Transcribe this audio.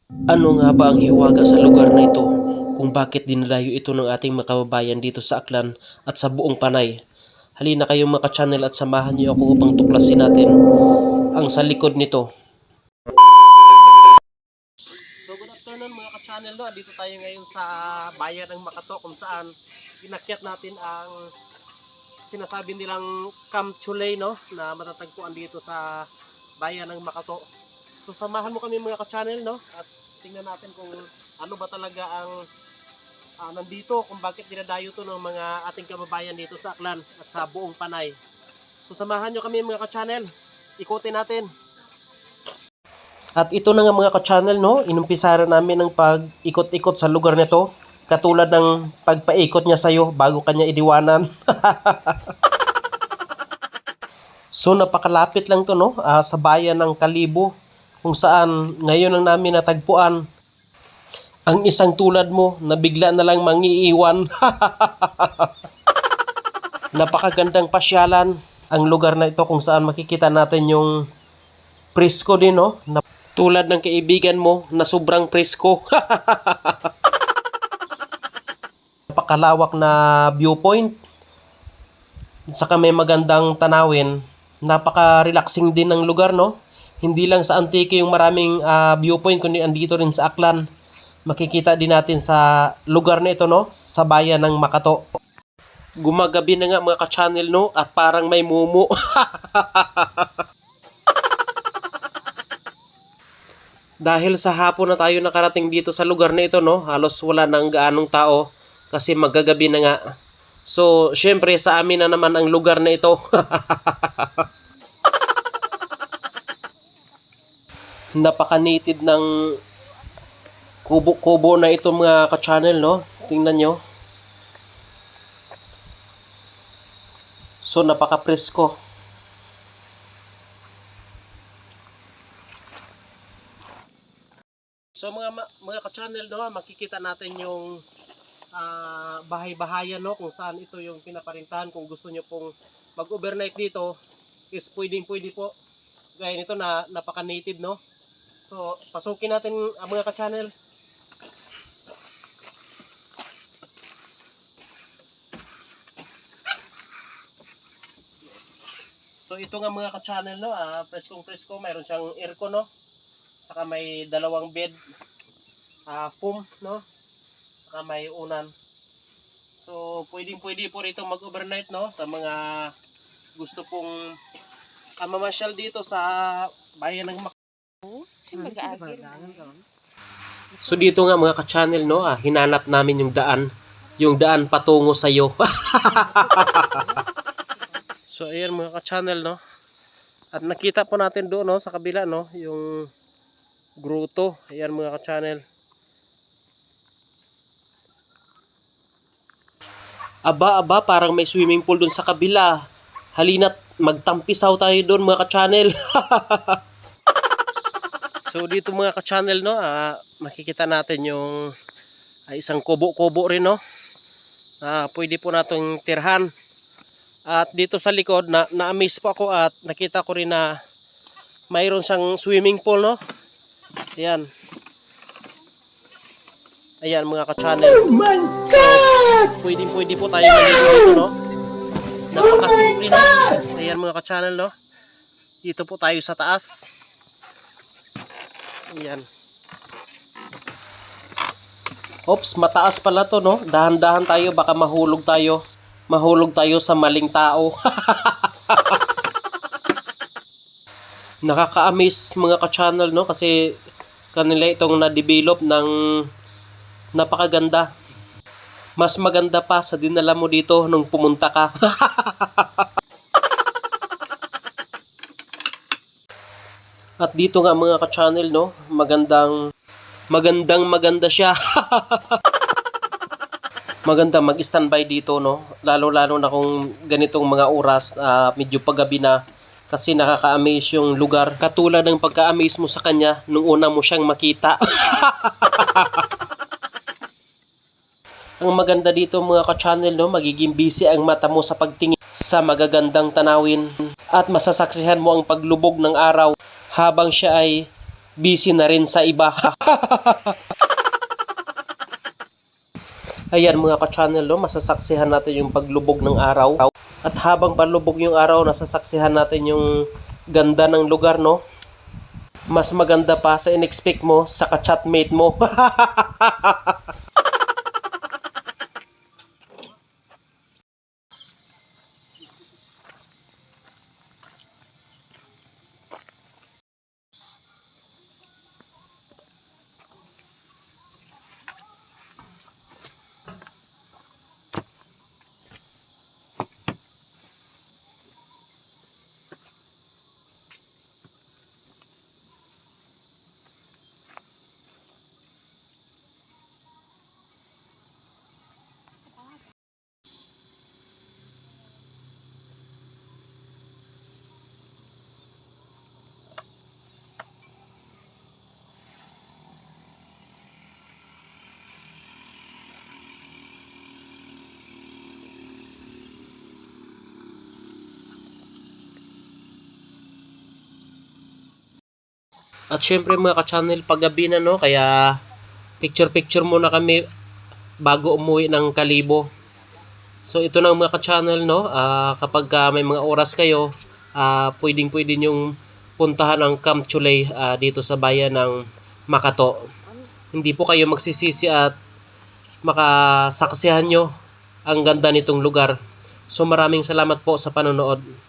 Ano nga ba ang hiwaga sa lugar na ito kung bakit dinalayo ito ng ating mga kababayan dito sa Aklan at sa buong Panay? Halina kayong mga channel at samahan niyo ako upang tuklasin natin ang sa likod nito. So good afternoon mga ka-channel, no? Dito tayo ngayon sa bayan ng Makato kung saan inakyat natin ang sinasabi nilang Camp Chulay, no? Na matatagpuan dito sa bayan ng Makato. So samahan mo kami mga ka-channel, no? At tingnan natin kung ano ba talaga ang nandito, kung bakit dinadayo to ng mga ating kababayan dito sa Aklan at sa buong Panay. So samahan nyo kami mga ka-channel, ikutin natin. At ito na nga mga ka-channel, no, inumpisara namin ng pag-ikot-ikot sa lugar nito. Katulad ng pagpaikot niya sa'yo bago kanya idiwanan. So napakalapit lang to, no, sa bayan ng Kalibo, kung saan ngayon lang namin natagpuan ang isang tulad mo na bigla na lang mangiiwan. Napakagandang pasyalan ang lugar na ito kung saan makikita natin yung presko din, no? Tulad ng kaibigan mo na sobrang presko. Napakalawak na viewpoint. Saka may magandang tanawin. Napaka-relaxing din ng lugar, no? Hindi lang sa Antique yung maraming viewpoint, kundi andito rin sa Aklan. Makikita din natin sa lugar na ito, no? Sa bayan ng Makato. Gumagabi na nga mga ka-channel, no? At parang may mumu. Dahil sa hapon na tayo nakarating dito sa lugar na ito, no? Halos wala nang gaanong tao kasi magagabi na nga. So, syempre sa amin na naman ang lugar na ito. Napaka-native ng kubo-kubo na ito mga ka-channel, no? Tingnan nyo. So, napaka-presko. So mga ka-channel, no, makikita natin yung bahay-bahayan, no, kung saan ito yung pinaparintahan. Kung gusto nyo pong mag-overnight dito is pwedeng-pwede po. Gaya nito na napaka-native, no. So pasukin natin mga ka-channel. So ito nga mga ka-channel, no, preskong-presko, mayroon siyang aircon, no. Saka may dalawang bed, foam, no? Saka may unan. So, pwedeng-pwede po rito mag-overnight, no? Sa mga gusto pong mamasyal dito sa bayan ng So, dito nga mga ka-channel, no? Hinanap namin yung daan patungo sa iyo. So, ayan mga ka-channel, no? At nakita po natin doon, no, sa kabila, no, yung grotto. Ayan mga ka-channel. Aba, parang may swimming pool doon sa kabila. Halina't magtampisaw tayo doon mga ka-channel. So dito mga ka-channel, no, makikita natin yung isang kubo-kubo rin, no. Pwede po natin tirhan. At dito sa likod, na-amaze po ako at nakita ko rin na mayroon siyang swimming pool, no. Ayan. Ayan mga ka-channel. Oh my God! Pwede po tayo maligo dito, no? Napakasimple na. Ayan mga ka-channel, no? Dito po tayo sa taas. Ayan. Oops, mataas pala to, no? Dahan-dahan tayo, baka mahulog tayo. Mahulog tayo sa maling tao. Nakaka-amaze mga ka-channel, no? Kasi kanila itong na-develop ng napakaganda. Mas maganda pa sa dinala mo dito nung pumunta ka. At dito nga mga ka-channel, no, maganda siya. Maganda mag-standby dito, no. Lalo na kung ganitong mga oras, medyo paggabi na. Kasi nakaka-amaze yung lugar. Katulad ng pagka-amaze mo sa kanya nung una mo siyang makita. Ang maganda dito mga ka-channel, no, magiging busy ang mata mo sa pagtingin sa magagandang tanawin. At masasaksihan mo ang paglubog ng araw habang siya ay busy na rin sa iba. Ayan mga ka-channel, no, masasaksihan natin yung paglubog ng araw. At habang palubog yung araw, nasasaksihan natin yung ganda ng lugar, no. Mas maganda pa sa in-expect mo sa ka-chatmate mo. At syempre mga ka-channel, paggabi na, no, kaya picture-picture muna kami bago umuwi ng Kalibo. So ito na mga ka-channel, no, kapag may mga oras kayo, pwedeng-pwede nyong puntahan ang Camp Chulay dito sa bayan ng Makato. Hindi po kayo magsisisi at makasaksihan nyo ang ganda nitong lugar. So maraming salamat po sa panonood.